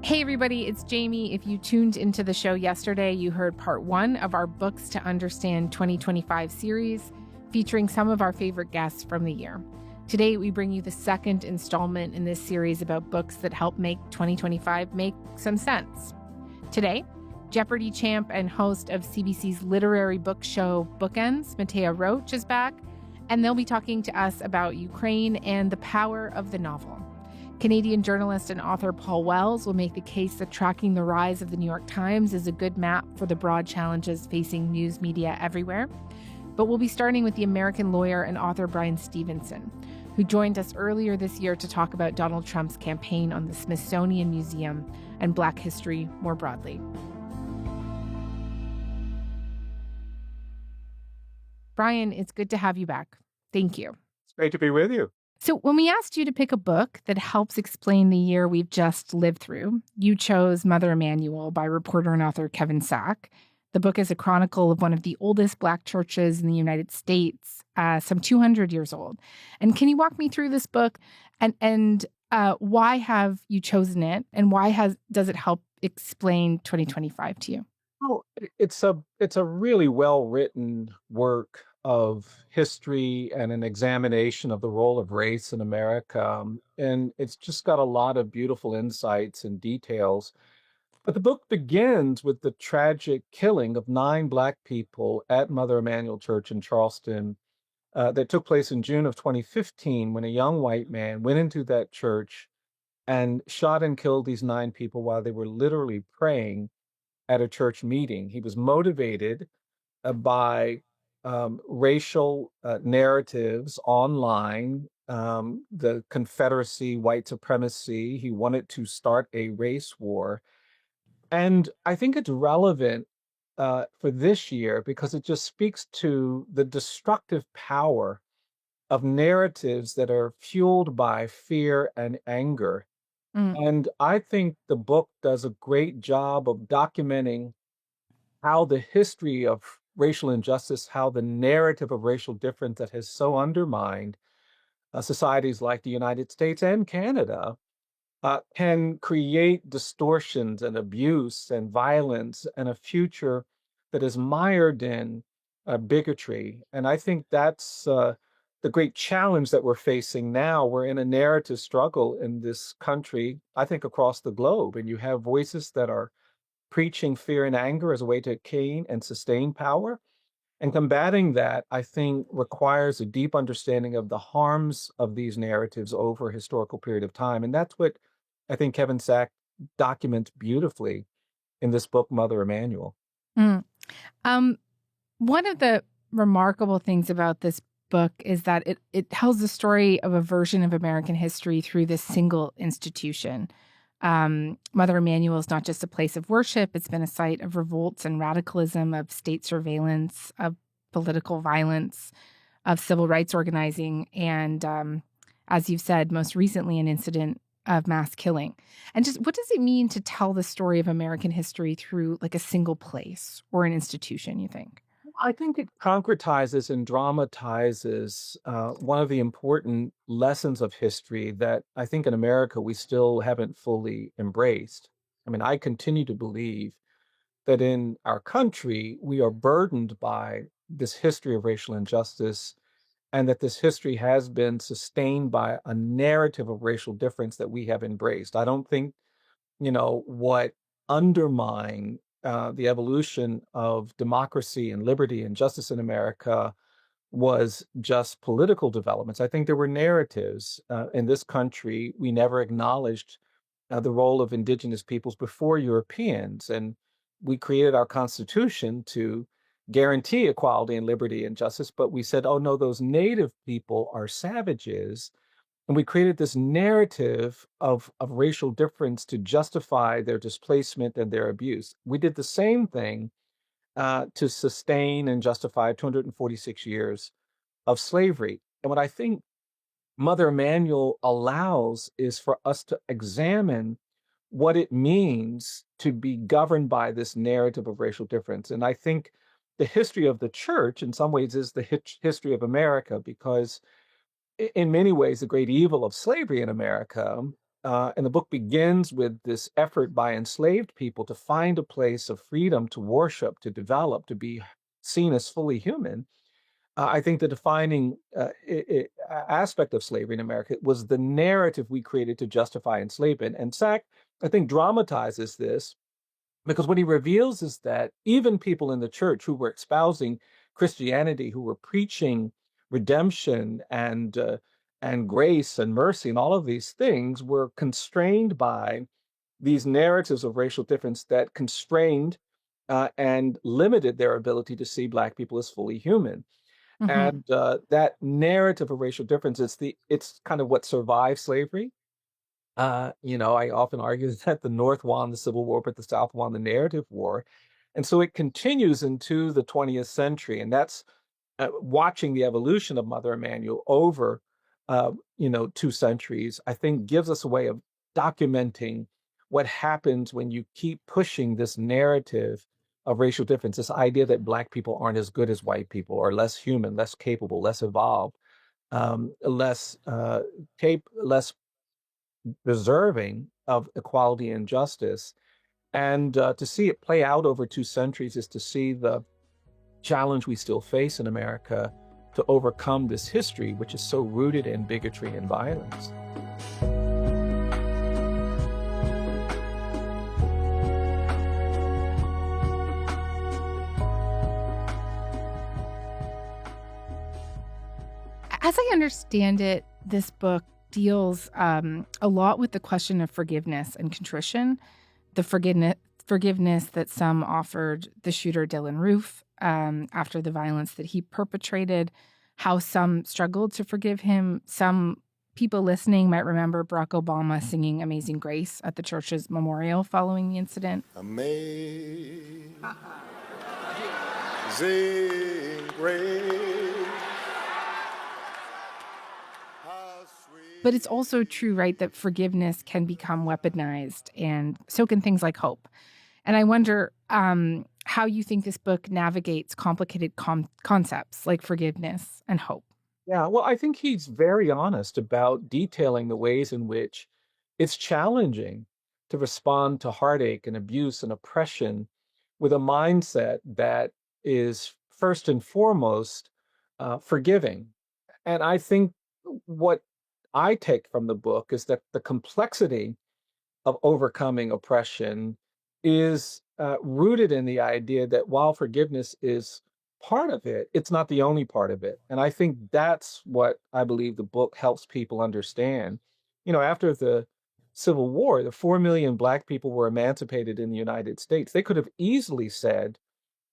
Hey everybody, it's Jamie. If you tuned into the show yesterday, you heard part one of our Books to Understand 2025 series featuring some of our favorite guests from the year. Today, we bring you the second installment in this series about books that help make 2025 make some sense. Today, Jeopardy champ and host of CBC's literary book show Bookends, Matea Roach, is back, and they'll be talking to us about Ukraine and the power of the novel. Canadian journalist and author Paul Wells will make the case that tracking the rise of the New York Times is a good map for the broad challenges facing news media everywhere. But we'll be starting with the American lawyer and author Bryan Stevenson, who joined us earlier this year to talk about Donald Trump's campaign on the Smithsonian Museum and Black history more broadly. Bryan, it's good to have you back. Thank you. It's great to be with you. So when we asked you to pick a book that helps explain the year we've just lived through, you chose Mother Emanuel by reporter and author Kevin Sack. The book is a chronicle of one of the oldest Black churches in the United States, some 200 years old. And can you walk me through this book and why have you chosen it, and why does it help explain 2025 to you? Oh, it's a really well-written work of history and an examination of the role of race in America. And it's just got a lot of beautiful insights and details. But the book begins with the tragic killing of 9 Black people at Mother Emanuel Church in Charleston that took place in June of 2015 when a young white man went into that church and shot and killed these 9 people while they were literally praying at a church meeting. He was motivated by racial narratives online, the Confederacy, white supremacy. He wanted to start a race war. And I think it's relevant for this year because it just speaks to the destructive power of narratives that are fueled by fear and anger. And I think the book does a great job of documenting how the history of racial injustice, how the narrative of racial difference that has so undermined societies like the United States and Canada can create distortions and abuse and violence and a future that is mired in bigotry. And I think that's the great challenge that we're facing now. We're in a narrative struggle in this country, I think across the globe, and you have voices that are preaching fear and anger as a way to gain and sustain power. And combating that, I think, requires a deep understanding of the harms of these narratives over a historical period of time. And that's what I think Kevin Sack documents beautifully in this book, Mother Emanuel. Mm. One of the remarkable things about this book is that it tells the story of a version of American history through this single institution. Mother Emanuel is not just a place of worship. It's been a site of revolts and radicalism, of state surveillance, of political violence, of civil rights organizing, and as you've said, most recently, an incident of mass killing. And just what does it mean to tell the story of American history through like a single place or an institution, you think? I think it concretizes and dramatizes one of the important lessons of history that I think in America we still haven't fully embraced. I mean, I continue to believe that in our country, we are burdened by this history of racial injustice, and that this history has been sustained by a narrative of racial difference that we have embraced. I don't think, what undermined the evolution of democracy and liberty and justice in America was just political developments. I think there were narratives in this country. We never acknowledged the role of indigenous peoples before Europeans. And we created our Constitution to guarantee equality and liberty and justice. But we said, oh, no, those native people are savages. And we created this narrative of racial difference to justify their displacement and their abuse. We did the same thing to sustain and justify 246 years of slavery. And what I think Mother Emanuel allows is for us to examine what it means to be governed by this narrative of racial difference. And I think the history of the church, in some ways, is the history of America, because in many ways, the great evil of slavery in America And the book begins with this effort by enslaved people to find a place of freedom to worship, to develop, to be seen as fully human. I think the defining aspect of slavery in America was the narrative we created to justify enslavement. And Sack, I think, dramatizes this because what he reveals is that even people in the church who were espousing Christianity, who were preaching redemption and grace and mercy and all of these things, were constrained by these narratives of racial difference that constrained and limited their ability to see Black people as fully human. Hmm. And that narrative of racial difference is it's kind of what survived slavery. I often argue that the North won the Civil War, but the South won the narrative war. And so it continues into the 20th century. And that's watching the evolution of Mother Emanuel over, 2 centuries, I think gives us a way of documenting what happens when you keep pushing this narrative of racial difference, this idea that Black people aren't as good as white people, or less human, less capable, less evolved, less deserving of equality and justice. And to see it play out over 2 centuries is to see the challenge we still face in America to overcome this history, which is so rooted in bigotry and violence. As I understand it, this book deals a lot with the question of forgiveness and contrition, the forgiveness that some offered the shooter Dylan Roof after the violence that he perpetrated, how some struggled to forgive him. Some people listening might remember Barack Obama singing Amazing Grace at the church's memorial following the incident. Amazing grace. But it's also true, right, that forgiveness can become weaponized, and so can things like hope. And I wonder how you think this book navigates complicated concepts like forgiveness and hope. Yeah, well, I think he's very honest about detailing the ways in which it's challenging to respond to heartache and abuse and oppression with a mindset that is first and foremost forgiving. And I think what I take from the book is that the complexity of overcoming oppression is rooted in the idea that while forgiveness is part of it, it's not the only part of it. And I think that's what I believe the book helps people understand. After the Civil War, the 4 million Black people were emancipated in the United States. They could have easily said,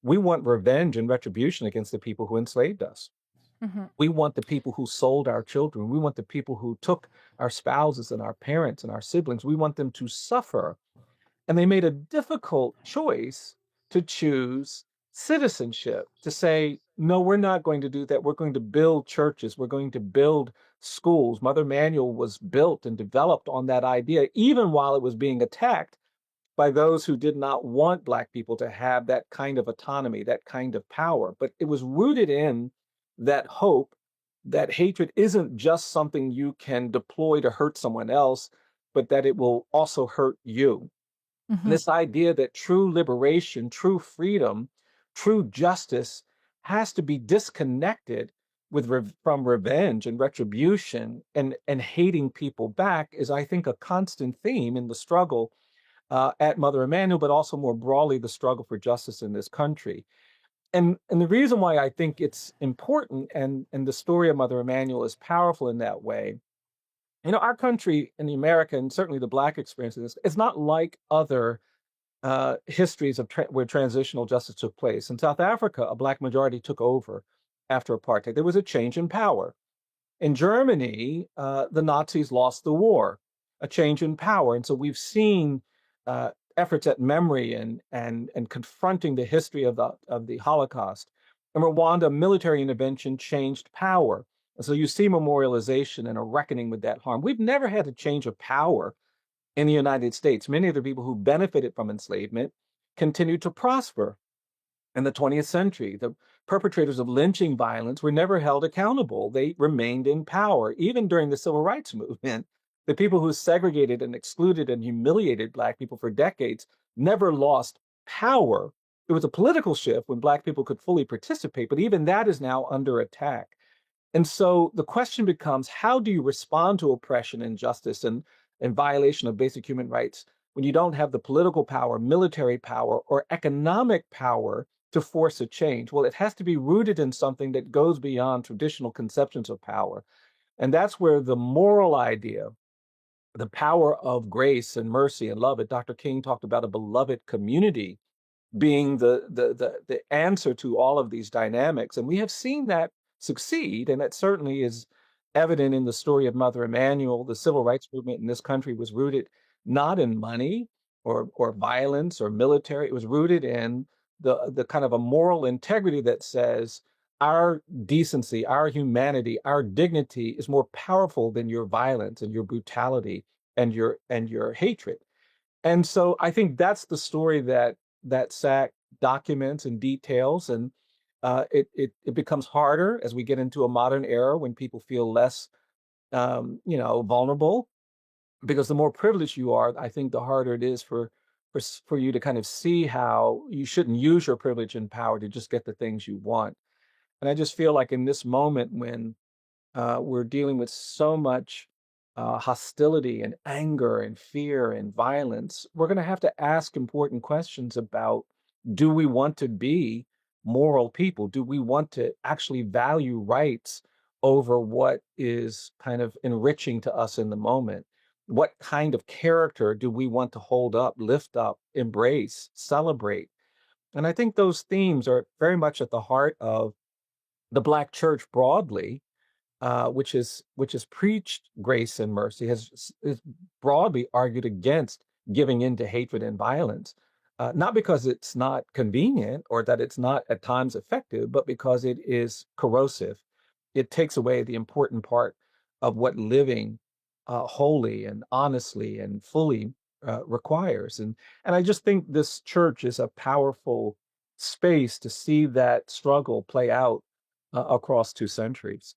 we want revenge and retribution against the people who enslaved us. Hmm. We want the people who sold our children. We want the people who took our spouses and our parents and our siblings. We want them to suffer. And they made a difficult choice to choose citizenship, to say, no, we're not going to do that. We're going to build churches. We're going to build schools. Mother Emanuel was built and developed on that idea, even while it was being attacked by those who did not want Black people to have that kind of autonomy, that kind of power. But it was rooted in that hope that hatred isn't just something you can deploy to hurt someone else, but that it will also hurt you. And Hmm. this idea that true liberation, true freedom, true justice has to be disconnected from revenge and retribution and hating people back is, I think, a constant theme in the struggle at Mother Emanuel, but also more broadly the struggle for justice in this country. And the reason why I think it's important and the story of Mother Emanuel is powerful in that way, our country in the America and certainly the Black experience in this, it's not like other histories of where transitional justice took place. In South Africa, a Black majority took over after apartheid. There was a change in power. In Germany, the Nazis lost the war, a change in power. And so we've seen efforts at memory and confronting the history of the Holocaust. In Rwanda, military intervention changed power. And so you see memorialization and a reckoning with that harm. We've never had a change of power in the United States. Many of the people who benefited from enslavement continued to prosper in the 20th century. The perpetrators of lynching violence were never held accountable. They remained in power. Even during the civil rights movement, The people who segregated and excluded and humiliated Black people for decades never lost power. It was a political shift when Black people could fully participate, but even that is now under attack. And so the question becomes, how do you respond to oppression, injustice, and violation of basic human rights when you don't have the political power, military power, or economic power to force a change? Well, it has to be rooted in something that goes beyond traditional conceptions of power. And that's where the moral idea, the power of grace and mercy and love, and Dr. King talked about a beloved community being the answer to all of these dynamics. And we have seen that succeed, and that certainly is evident in the story of Mother Emanuel. The civil rights movement in this country was rooted not in money or violence or military. It was rooted in the kind of a moral integrity that says our decency, our humanity, our dignity is more powerful than your violence and your brutality and your hatred. And so I think that's the story that SAC documents and details, and it becomes harder as we get into a modern era when people feel less, vulnerable, because the more privileged you are, I think the harder it is for you to kind of see how you shouldn't use your privilege and power to just get the things you want. And I just feel like in this moment when we're dealing with so much hostility and anger and fear and violence, we're going to have to ask important questions about, do we want to be moral people? Do we want to actually value rights over what is kind of enriching to us in the moment? What kind of character do we want to hold up, lift up, embrace, celebrate? And I think those themes are very much at the heart of the Black church broadly, which has preached grace and mercy, has broadly argued against giving in to hatred and violence, not because it's not convenient or that it's not at times effective, but because it is corrosive. It takes away the important part of what living wholly and honestly and fully requires. And I just think this church is a powerful space to see that struggle play out across 2 centuries.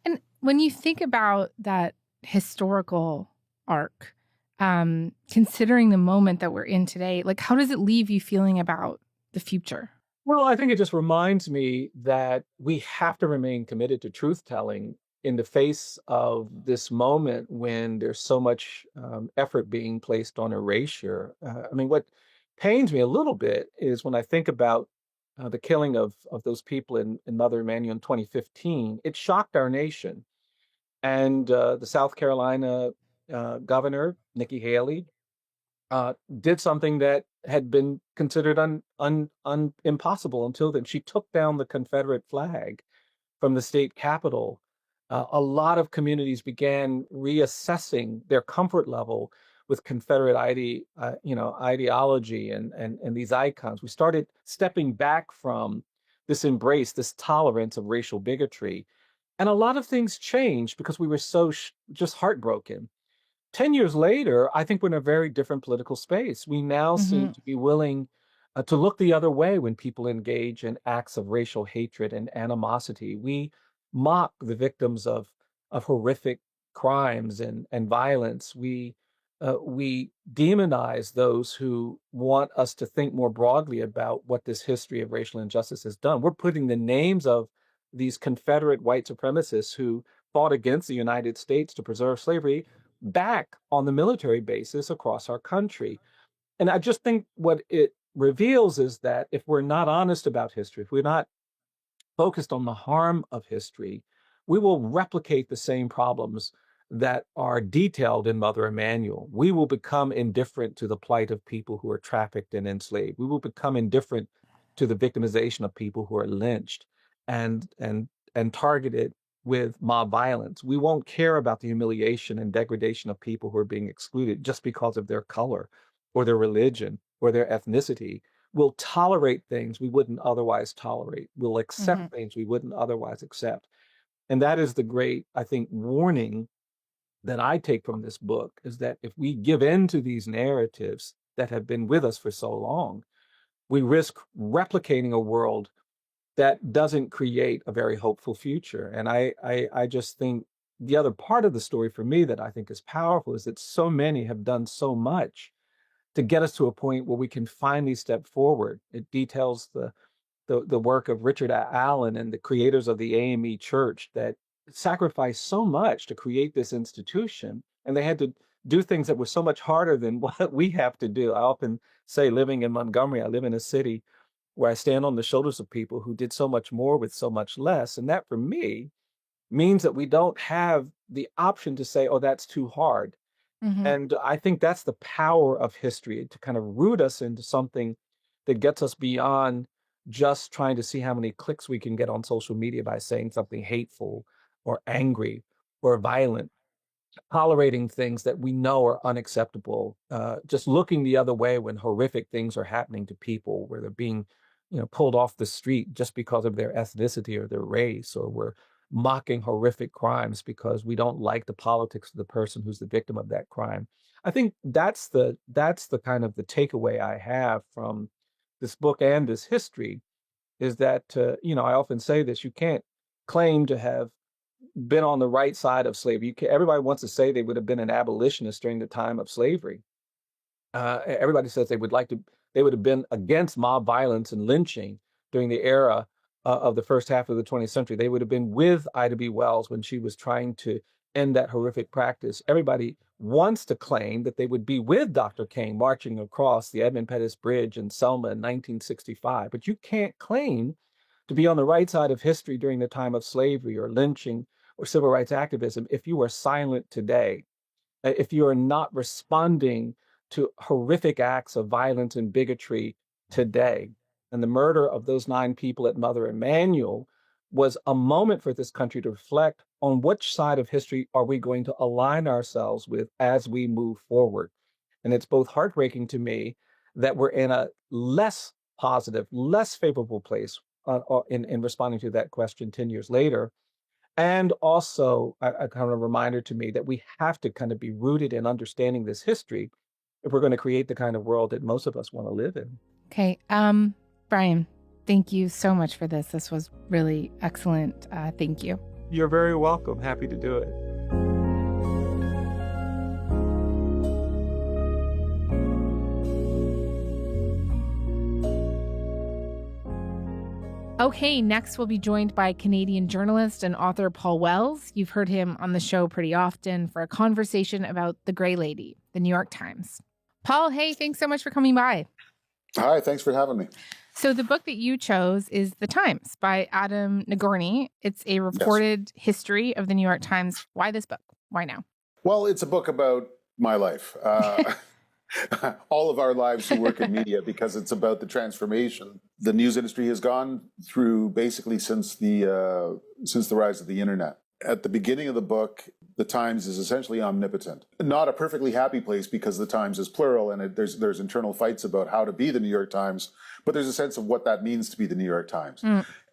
And when you think about that historical arc, considering the moment that we're in today, like how does it leave you feeling about the future? Well, I think it just reminds me that we have to remain committed to truth telling in the face of this moment when there's so much effort being placed on erasure. I mean, what pains me a little bit is when I think about the killing of those people in Mother Emanuel in 2015. It shocked our nation. And the South Carolina governor, Nikki Haley, did something that had been considered impossible until then. She took down the Confederate flag from the state capitol. A lot of communities began reassessing their comfort level with Confederate ideology and these icons. We started stepping back from this embrace, this tolerance of racial bigotry. And a lot of things changed because we were so just heartbroken. 10 years later, I think we're in a very different political space. We now seem to be willing to look the other way when people engage in acts of racial hatred and animosity. We mock the victims of horrific crimes and violence. We demonize those who want us to think more broadly about what this history of racial injustice has done. We're putting the names of these Confederate white supremacists who fought against the United States to preserve slavery back on the military bases across our country. And I just think what it reveals is that if we're not honest about history, if we're not focused on the harm of history, we will replicate the same problems that are detailed in Mother Emanuel. We will become indifferent to the plight of people who are trafficked and enslaved. We will become indifferent to the victimization of people who are lynched and targeted with mob violence. We won't care about the humiliation and degradation of people who are being excluded just because of their color or their religion or their ethnicity. We'll tolerate things we wouldn't otherwise tolerate. We'll accept things we wouldn't otherwise accept. And that is the great, I think, warning that I take from this book, is that if we give in to these narratives that have been with us for so long, we risk replicating a world that doesn't create a very hopeful future. And I just think the other part of the story for me that I think is powerful is that so many have done so much to get us to a point where we can finally step forward. It details the work of Richard Allen and the creators of the AME Church that sacrificed so much to create this institution, and they had to do things that were so much harder than what we have to do. I often say, living in Montgomery, I live in a city where I stand on the shoulders of people who did so much more with so much less, and that for me means that we don't have the option to say, oh, that's too hard. Hmm. And I think that's the power of history, to kind of root us into something that gets us beyond just trying to see how many clicks we can get on social media by saying something hateful or angry or violent, tolerating things that we know are unacceptable, just looking the other way when horrific things are happening to people, where they're being, pulled off the street just because of their ethnicity or their race, or we're mocking horrific crimes because we don't like the politics of the person who's the victim of that crime. I think that's the kind of the takeaway I have from this book and this history, is that I often say this: you can't claim to have been on the right side of slavery. Everybody wants to say they would have been an abolitionist during the time of slavery. Everybody says they would have been against mob violence and lynching during the era of the first half of the 20th century. They would have been with Ida B. Wells when she was trying to end that horrific practice. Everybody wants to claim that they would be with Dr. King marching across the Edmund Pettus Bridge in Selma in 1965, but you can't claim to be on the right side of history during the time of slavery or lynching or civil rights activism if you are silent today, if you are not responding to horrific acts of violence and bigotry today. And the murder of those 9 people at Mother Emanuel was a moment for this country to reflect on which side of history are we going to align ourselves with as we move forward. And it's both heartbreaking to me that we're in a less positive, less favorable place in responding to that question 10 years later. And also a kind of reminder to me that we have to kind of be rooted in understanding this history if we're going to create the kind of world that most of us want to live in. Okay. Brian, thank you so much for this. This was really excellent. Thank you. You're very welcome. Happy to do it. Okay, next we'll be joined by Canadian journalist and author Paul Wells. You've heard him on the show pretty often for a conversation about The Gray Lady, the New York Times. Paul, hey, thanks so much for coming by. Hi, thanks for having me. So the book that you chose is The Times by Adam Nagorny. It's a reported history of the New York Times. Why this book? Why now? Well, it's a book about my life. All of our lives who work in media, because it's about the transformation the news industry has gone through basically since the rise of the internet. At the beginning of the book, the Times is essentially omnipotent. Not a perfectly happy place, because the Times is plural, and there's internal fights about how to be the New York Times, but there's a sense of what that means to be the New York Times.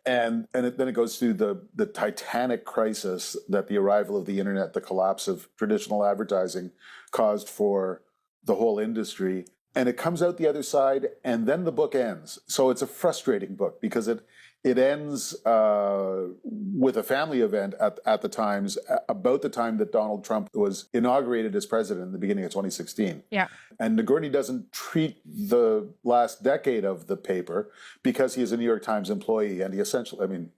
And then it goes through the titanic crisis that the arrival of the internet, the collapse of traditional advertising, caused for the whole industry. And it comes out the other side, and then the book ends. So it's a frustrating book, because it ends with a family event at the Times about the time that Donald Trump was inaugurated as president in the beginning of 2016. Yeah. And Nagorny doesn't treat the last decade of the paper, because he is a New York Times employee, and he essentially,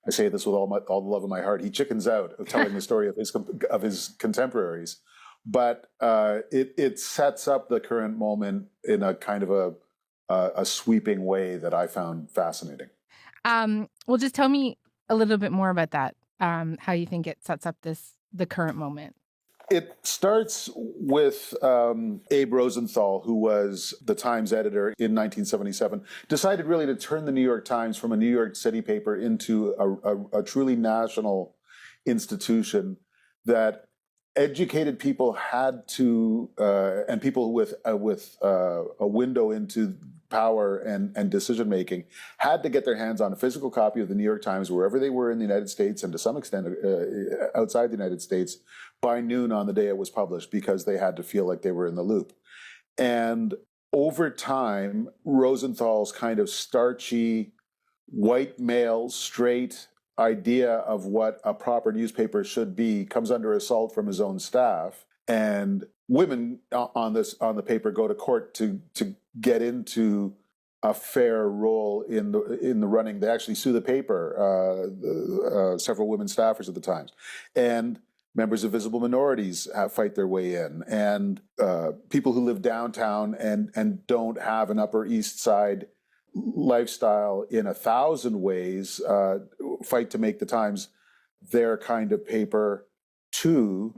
I say this with all the love of my heart, he chickens out of telling the story of his contemporaries. But it sets up the current moment in a kind of a sweeping way that I found fascinating. Well, just tell me a little bit more about that, how you think it sets up the current moment. It starts with Abe Rosenthal, who was the Times editor in 1977, decided really to turn the New York Times from a New York City paper into a truly national institution that educated people had to, and people with a window into power and decision making, had to get their hands on a physical copy of the New York Times wherever they were in the United States, and to some extent outside the United States, by noon on the day it was published, because they had to feel like they were in the loop. And over time, Rosenthal's kind of starchy, white male, straight, idea of what a proper newspaper should be comes under assault from his own staff, and women on the paper go to court to get into a fair role in the running. They actually sue the paper, several women staffers at the Times, and members of visible minorities fight their way in, and people who live downtown and don't have an Upper East Side lifestyle in 1,000 ways fight to make the Times their kind of paper too.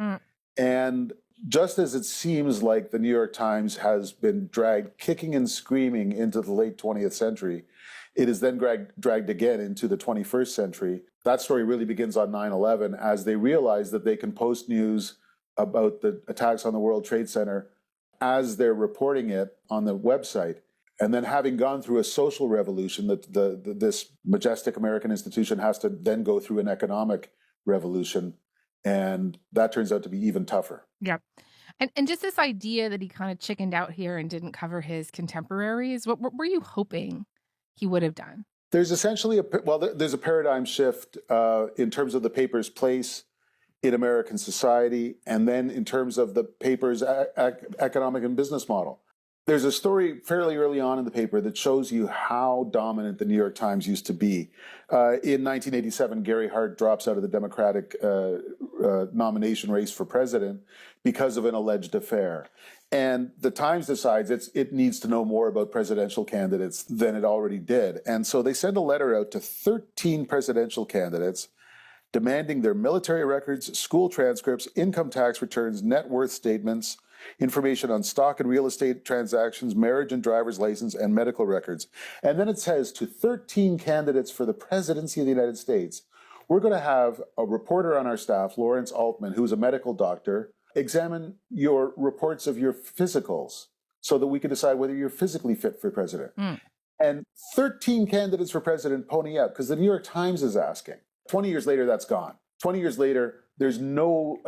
And just as it seems like the New York Times has been dragged kicking and screaming into the late 20th century, it is then dragged again into the 21st century. That story really begins on 9/11 as they realize that they can post news about the attacks on the World Trade Center as they're reporting it on the website. And then having gone through a social revolution, that this majestic American institution has to then go through an economic revolution. And that turns out to be even tougher. Yeah. And just this idea that he kind of chickened out here and didn't cover his contemporaries, what were you hoping he would have done? There's essentially there's a paradigm shift in terms of the paper's place in American society, and then in terms of the paper's economic and business model. There's a story fairly early on in the paper that shows you how dominant the New York Times used to be. In 1987, Gary Hart drops out of the Democratic nomination race for president because of an alleged affair. And the Times decides it needs to know more about presidential candidates than it already did. And so they send a letter out to 13 presidential candidates demanding their military records, school transcripts, income tax returns, net worth statements, information on stock and real estate transactions, marriage and driver's license, and medical records. And then it says to 13 candidates for the presidency of the United States, we're going to have a reporter on our staff, Lawrence Altman, who's a medical doctor, examine your reports of your physicals so that we can decide whether you're physically fit for president. And 13 candidates for president pony up because the New York Times is asking. 20 years later, that's gone. 20 years later, there's no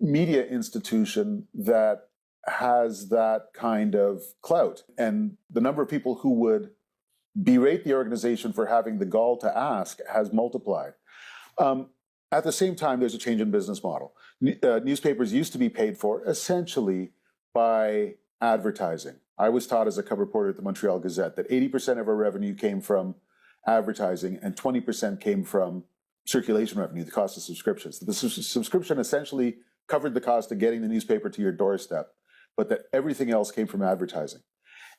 media institution that has that kind of clout. And the number of people who would berate the organization for having the gall to ask has multiplied. At the same time, there's a change in business model. Newspapers used to be paid for essentially by advertising. I was taught as a cub reporter at the Montreal Gazette that 80% of our revenue came from advertising and 20% came from circulation revenue, the cost of subscriptions. The subscription essentially covered the cost of getting the newspaper to your doorstep, but that everything else came from advertising.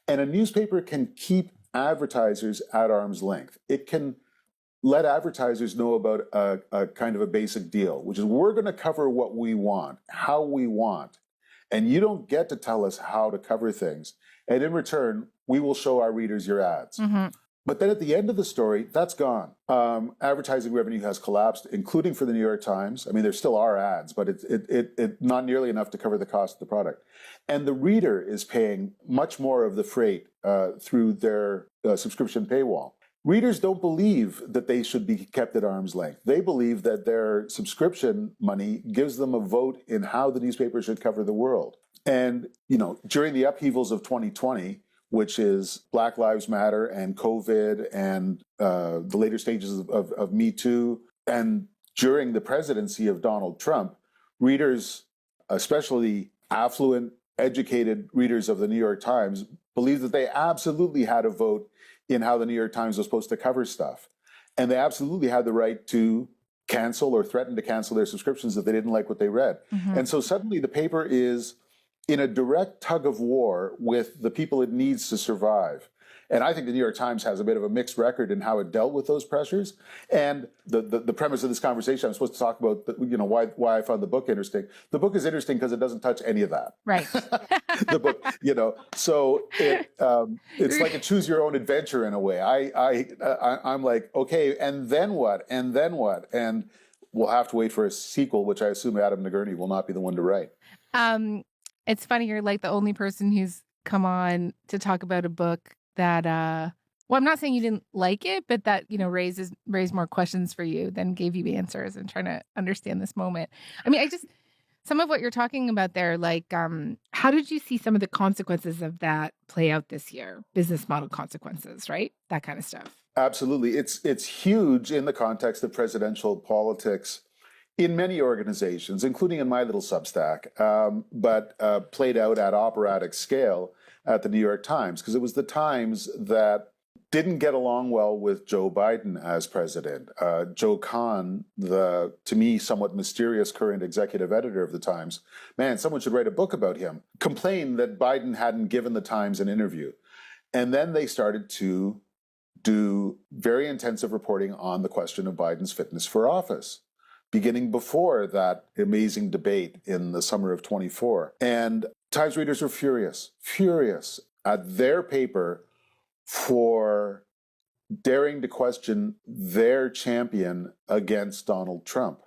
And a newspaper can keep advertisers at arm's length. It can let advertisers know about a kind of a basic deal, which is we're going to cover what we want, how we want, and you don't get to tell us how to cover things. And in return, we will show our readers your ads. But then at the end of the story, that's gone. Advertising revenue has collapsed, including for the New York Times. I mean, there still are ads, but it not nearly enough to cover the cost of the product. And the reader is paying much more of the freight through their subscription paywall. Readers don't believe that they should be kept at arm's length. They believe that their subscription money gives them a vote in how the newspaper should cover the world. And, during the upheavals of 2020, which is Black Lives Matter and COVID and the later stages of Me Too, and during the presidency of Donald Trump, readers, especially affluent, educated readers of the New York Times, believed that they absolutely had a vote in how the New York Times was supposed to cover stuff. And they absolutely had the right to cancel or threaten to cancel their subscriptions if they didn't like what they read. And so suddenly the paper is in a direct tug of war with the people it needs to survive. And I think the New York Times has a bit of a mixed record in how it dealt with those pressures. And the premise of this conversation, I'm supposed to talk about, why I found the book interesting. The book is interesting because it doesn't touch any of that. Right. The book, so it's like a choose your own adventure in a way. I'm like, okay, and then what? And then what? And we'll have to wait for a sequel, which I assume Adam Nagourney will not be the one to write. It's funny, you're like the only person who's come on to talk about a book that, I'm not saying you didn't like it, but that, raised more questions for you than gave you answers and trying to understand this moment. I mean, some of what you're talking about there, like, how did you see some of the consequences of that play out this year? Business model consequences, right? That kind of stuff. Absolutely. It's huge in the context of presidential politics in many organizations, including in my little Substack, but played out at operatic scale at the New York Times, because it was the Times that didn't get along well with Joe Biden as president. Joe Kahn, the, to me, somewhat mysterious current executive editor of the Times, man, someone should write a book about him, complained that Biden hadn't given the Times an interview. And then they started to do very intensive reporting on the question of Biden's fitness for office, beginning before that amazing debate in the summer of 24. And Times readers were furious at their paper for daring to question their champion against Donald Trump.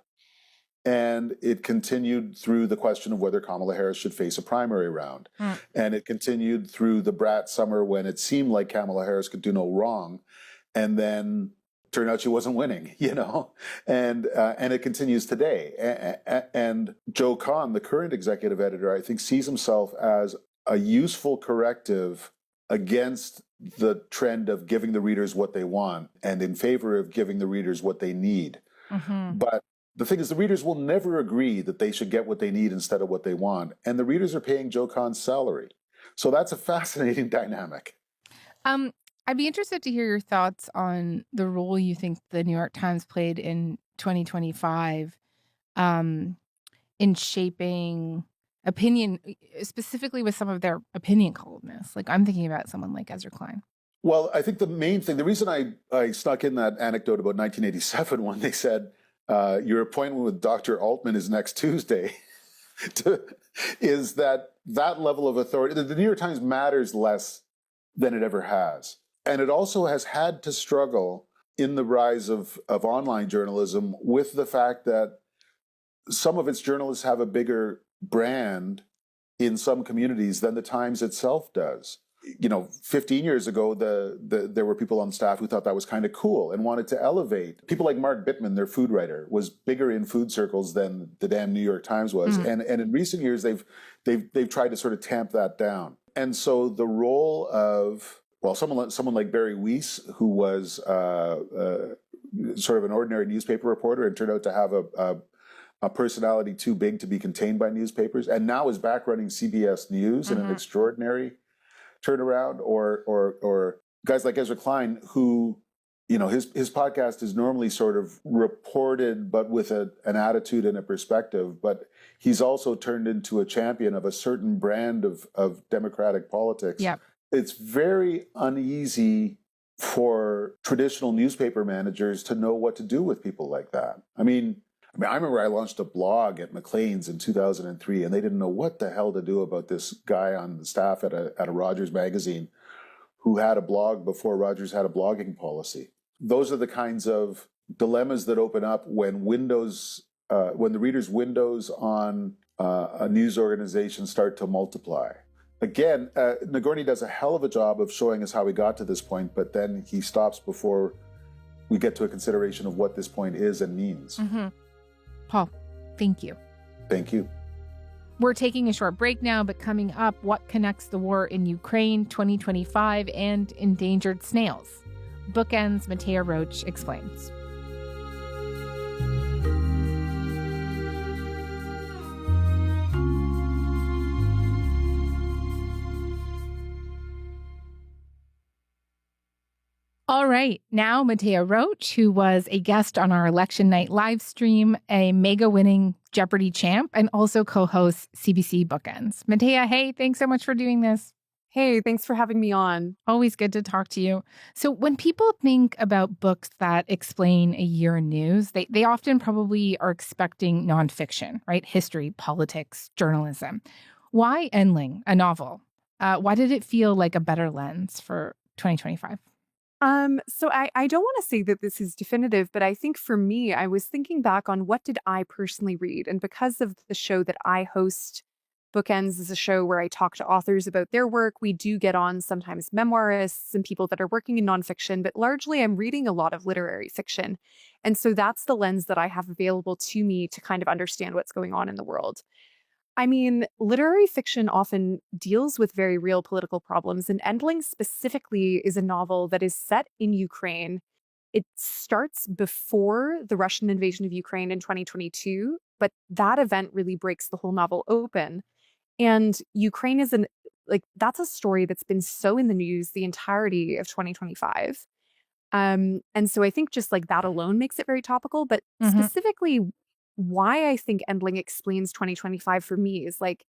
And it continued through the question of whether Kamala Harris should face a primary round. And it continued through the brat summer when it seemed like Kamala Harris could do no wrong. And then turned out she wasn't winning, you know? And it continues today. And Joe Kahn, the current executive editor, I think sees himself as a useful corrective against the trend of giving the readers what they want and in favor of giving the readers what they need. But the thing is, the readers will never agree that they should get what they need instead of what they want. And the readers are paying Joe Kahn's salary. So that's a fascinating dynamic. I'd be interested to hear your thoughts on the role you think the New York Times played in 2025 in shaping opinion, specifically with some of their opinion columnists. Like I'm thinking about someone like Ezra Klein. Well, I think the main thing, the reason I snuck in that anecdote about 1987 when they said, your appointment with Dr. Altman is next Tuesday, is that level of authority. The New York Times matters less than it ever has. And it also has had to struggle in the rise of online journalism with the fact that some of its journalists have a bigger brand in some communities than the Times itself does. You know, 15 years ago, there were people on staff who thought that was kind of cool and wanted to elevate. People like Mark Bittman, their food writer, was bigger in food circles than the damn New York Times was. And in recent years, they've tried to sort of tamp that down. And so the role of, well, someone like Barry Weiss, who was sort of an ordinary newspaper reporter and turned out to have a personality too big to be contained by newspapers, and now is back running CBS News in an extraordinary turnaround, or guys like Ezra Klein, who, you know, his podcast is normally sort of reported, but with an attitude and a perspective, but he's also turned into a champion of a certain brand of democratic politics. Yep. It's very uneasy for traditional newspaper managers to know what to do with people like that. I mean, I remember I launched a blog at Maclean's in 2003, and they didn't know what the hell to do about this guy on the staff at a Rogers magazine who had a blog before Rogers had a blogging policy. Those are the kinds of dilemmas that open up when the readers' windows on a news organization start to multiply. Again, Nagorny does a hell of a job of showing us how we got to this point, but then he stops before we get to a consideration of what this point is and means. Paul, thank you. Thank you. We're taking a short break now, but coming up, what connects the war in Ukraine, 2025, and endangered snails? Bookends, Matea Roach explains. All right. Now, Matea Roach, who was a guest on our election night live stream, a mega winning Jeopardy champ, and also co-hosts CBC Bookends. Matea, hey, thanks so much for doing this. Hey, thanks for having me on. Always good to talk to you. So when people think about books that explain a year in news, they often probably are expecting nonfiction, right? History, politics, journalism. Why Endling, a novel? Why did it feel like a better lens for 2025? So I don't want to say that this is definitive, but I think for me, I was thinking back on what did I personally read? And because of the show that I host, Bookends is a show where I talk to authors about their work. We do get on sometimes memoirists and people that are working in nonfiction, but largely I'm reading a lot of literary fiction. And so that's the lens that I have available to me to kind of understand what's going on in the world. I mean, literary fiction often deals with very real political problems, and Endling specifically is a novel that is set in Ukraine. It starts before the Russian invasion of Ukraine in 2022, but that event really breaks the whole novel open. And Ukraine is that's a story that's been so in the news the entirety of 2025. And so I think just like that alone makes it very topical, but specifically why I think Endling explains 2025 for me is like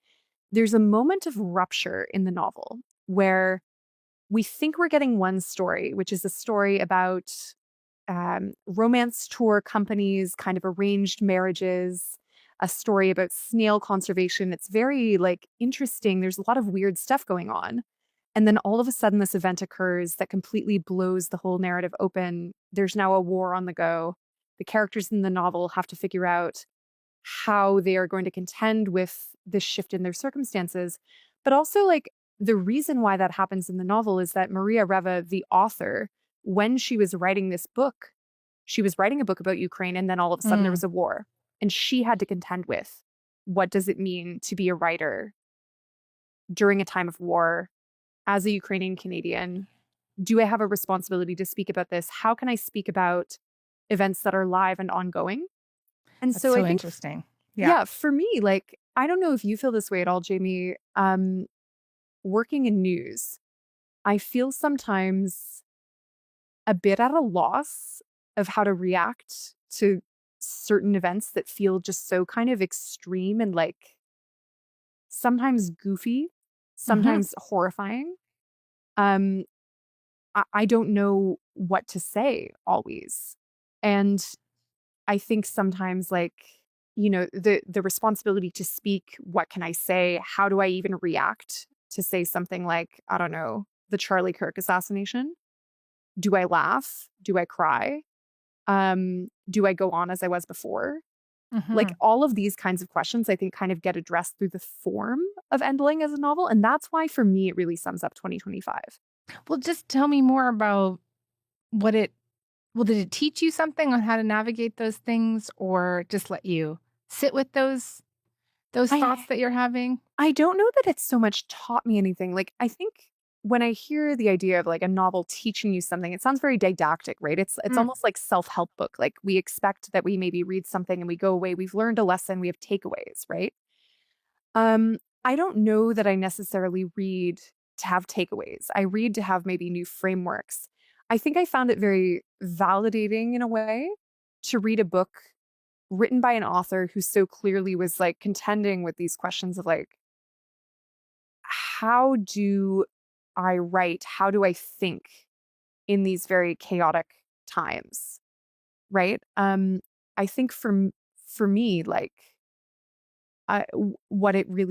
there's a moment of rupture in the novel where we think we're getting one story, which is a story about romance tour companies, kind of arranged marriages, a story about snail conservation. It's very like interesting. There's a lot of weird stuff going on. And then all of a sudden, this event occurs that completely blows the whole narrative open. There's now a war on the go. The characters in the novel have to figure out how they are going to contend with this shift in their circumstances. But also, like, the reason why that happens in the novel is that Maria Reva, the author, when she was writing this book, she was writing a book about Ukraine, and then all of a sudden there was a war. And she had to contend with what does it mean to be a writer during a time of war? As a Ukrainian Canadian, do I have a responsibility to speak about this? How can I speak about events that are live and ongoing? And That's so I think, interesting. yeah, for me, like, I don't know if you feel this way at all, Jamie. Working in news, I feel sometimes a bit at a loss of how to react to certain events that feel just so kind of extreme and like sometimes goofy, sometimes horrifying. I don't know what to say always. And I think sometimes like, you know, the responsibility to speak, what can I say? How do I even react to say something like, I don't know, the Charlie Kirk assassination? Do I laugh? Do I cry? Do I go on as I was before? Like all of these kinds of questions, I think kind of get addressed through the form of Endling as a novel. And that's why for me, it really sums up 2025. Well, just tell me more about did it teach you something on how to navigate those things, or just let you sit with those thoughts that you're having? I don't know that it's so much taught me anything. Like, I think when I hear the idea of like a novel teaching you something, it sounds very didactic, right? It's almost like self-help book. Like we expect that we maybe read something and we go away, we've learned a lesson, we have takeaways, right? I don't know that I necessarily read to have takeaways. I read to have maybe new frameworks. I think I found it very validating in a way to read a book written by an author who so clearly was like contending with these questions of like, how do I write? How do I think in these very chaotic times? Right? I think for me, like, what it really